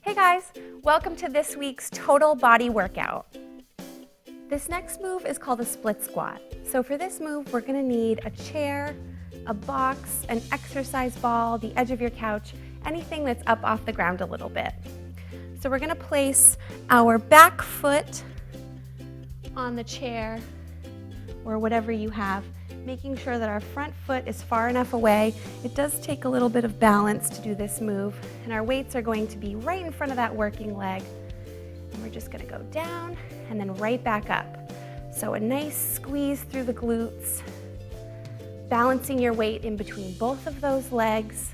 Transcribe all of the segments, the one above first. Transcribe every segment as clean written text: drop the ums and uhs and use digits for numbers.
Hey guys, welcome to this week's total body workout. This next move is called a split squat. So for this move, we're gonna need a chair, a box, an exercise ball, the edge of your couch, anything that's up off the ground a little bit. So we're gonna place our back foot on the chair or whatever you have, making sure that our front foot is far enough away. It does take a little bit of balance to do this move, and our weights are going to be right in front of that working leg. And we're just gonna go down and then right back up. So a nice squeeze through the glutes, balancing your weight in between both of those legs.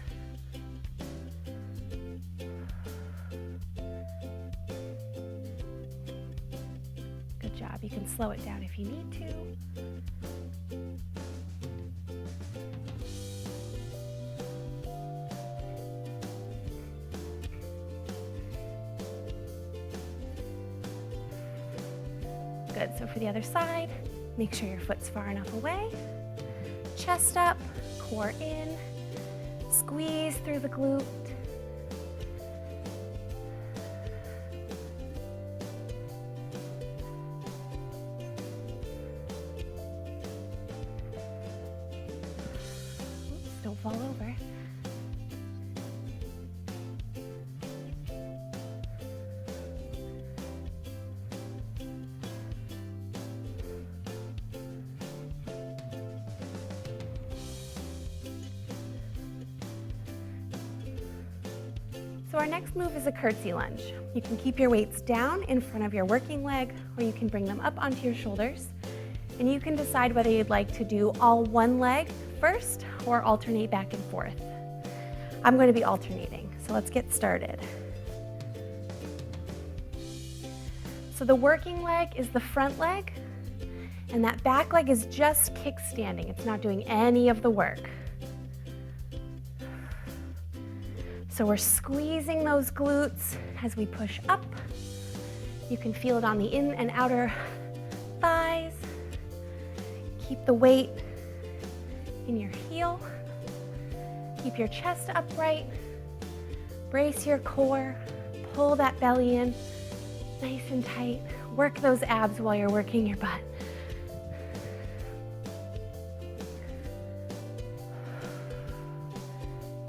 Good job. You can slow it down if you need to. Good, so for the other side, make sure your foot's far enough away. Chest up, core in, squeeze through the glute. Oops, don't fall over. So our next move is a curtsy lunge. You can keep your weights down in front of your working leg, or you can bring them up onto your shoulders. And you can decide whether you'd like to do all one leg first or alternate back and forth. I'm going to be alternating, so let's get started. So the working leg is the front leg, and that back leg is just kickstanding. It's not doing any of the work. So we're squeezing those glutes as we push up. You can feel it on the in and outer thighs. Keep the weight in your heel. Keep your chest upright. Brace your core. Pull that belly in nice and tight. Work those abs while you're working your butt.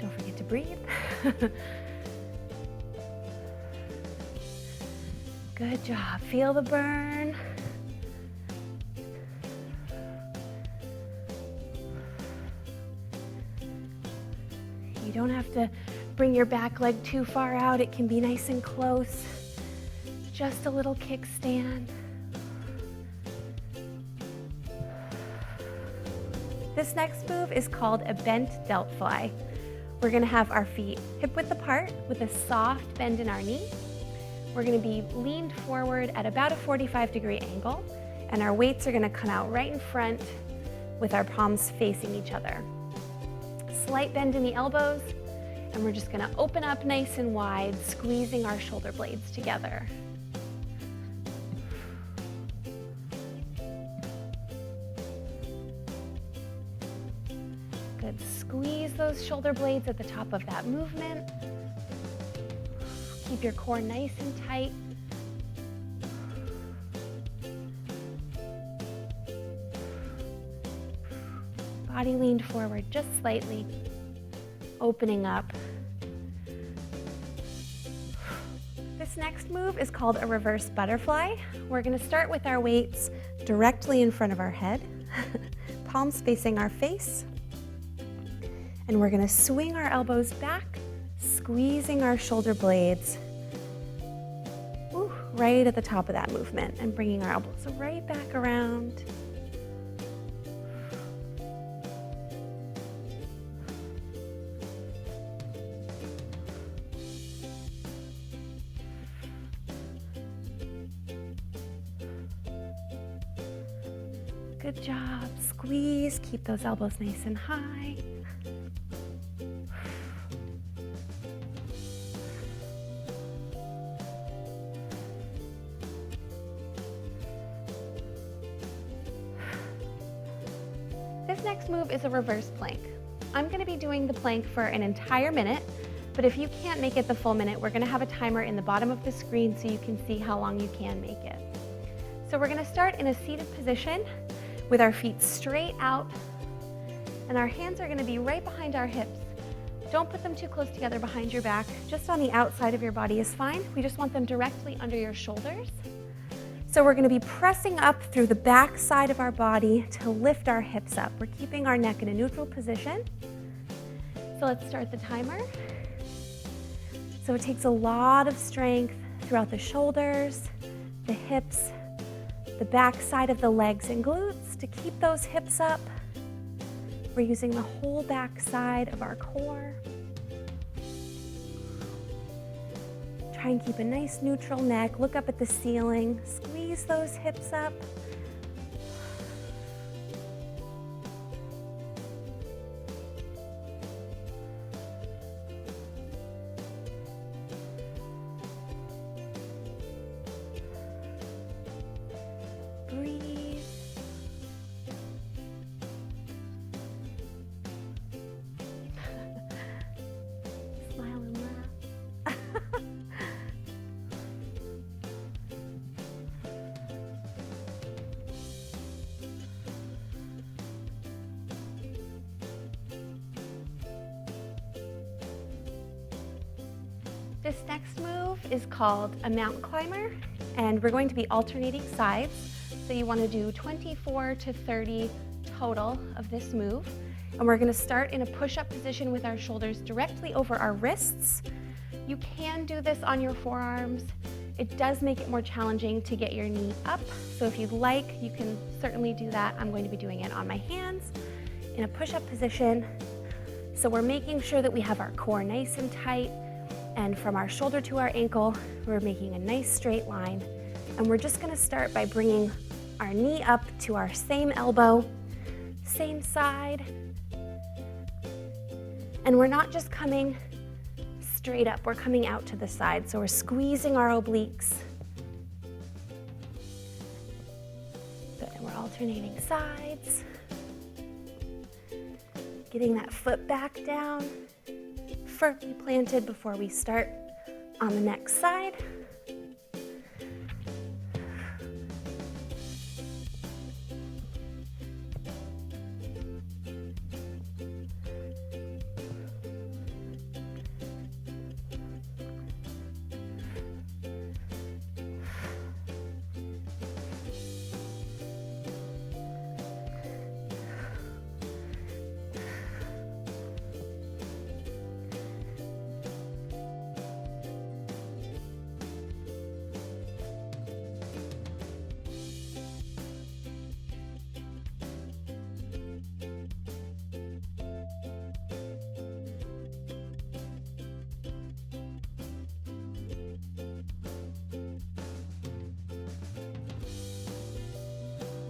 Don't forget to breathe. Good job. Feel the burn. You don't have to bring your back leg too far out. It can be nice and close. Just a little kickstand. This next move is called a bent delt fly. We're gonna have our feet hip width apart with a soft bend in our knee. We're gonna be leaned forward at about a 45-degree angle, and our weights are gonna come out right in front with our palms facing each other. Slight bend in the elbows, and we're just gonna open up nice and wide, squeezing our shoulder blades together. Good. Squeeze those shoulder blades at the top of that movement. Keep your core nice and tight. Body leaned forward just slightly, opening up. This next move is called a reverse butterfly. We're going to start with our weights directly in front of our head, palms facing our face. And we're gonna swing our elbows back, squeezing our shoulder blades right at the top of that movement, and bringing our elbows right back around. Good job. Squeeze, keep those elbows nice and high. This next move is a reverse plank. I'm going to be doing the plank for an entire minute, But if you can't make it the full minute, we're gonna have a timer in the bottom of the screen so you can see how long you can make it. So we're gonna start in a seated position with our feet straight out, and our hands are gonna be right behind our hips. Don't put them too close together behind your back. Just on the outside of your body is fine. We just want them directly under your shoulders. So we're gonna be pressing up through the back side of our body to lift our hips up. We're keeping our neck in a neutral position. So let's start the timer. So it takes a lot of strength throughout the shoulders, the hips, the back side of the legs and glutes to keep those hips up. We're using the whole back side of our core. Try and keep a nice neutral neck. Look up at the ceiling. Squeeze those hips up. Breathe. Smile and laugh. This next move is called a mountain climber, and we're going to be alternating sides. So you want to do 24 to 30 total of this move. And we're going to start in a push-up position with our shoulders directly over our wrists. You can do this on your forearms. It does make it more challenging to get your knee up. So if you'd like, you can certainly do that. I'm going to be doing it on my hands in a push-up position. So we're making sure that we have our core nice and tight. And from our shoulder to our ankle, we're making a nice straight line. And we're just going to start by bringing our knee up to our same elbow, same side. And we're not just coming straight up, we're coming out to the side. So we're squeezing our obliques. Good, and we're alternating sides. Getting that foot back down, firmly planted before we start on the next side.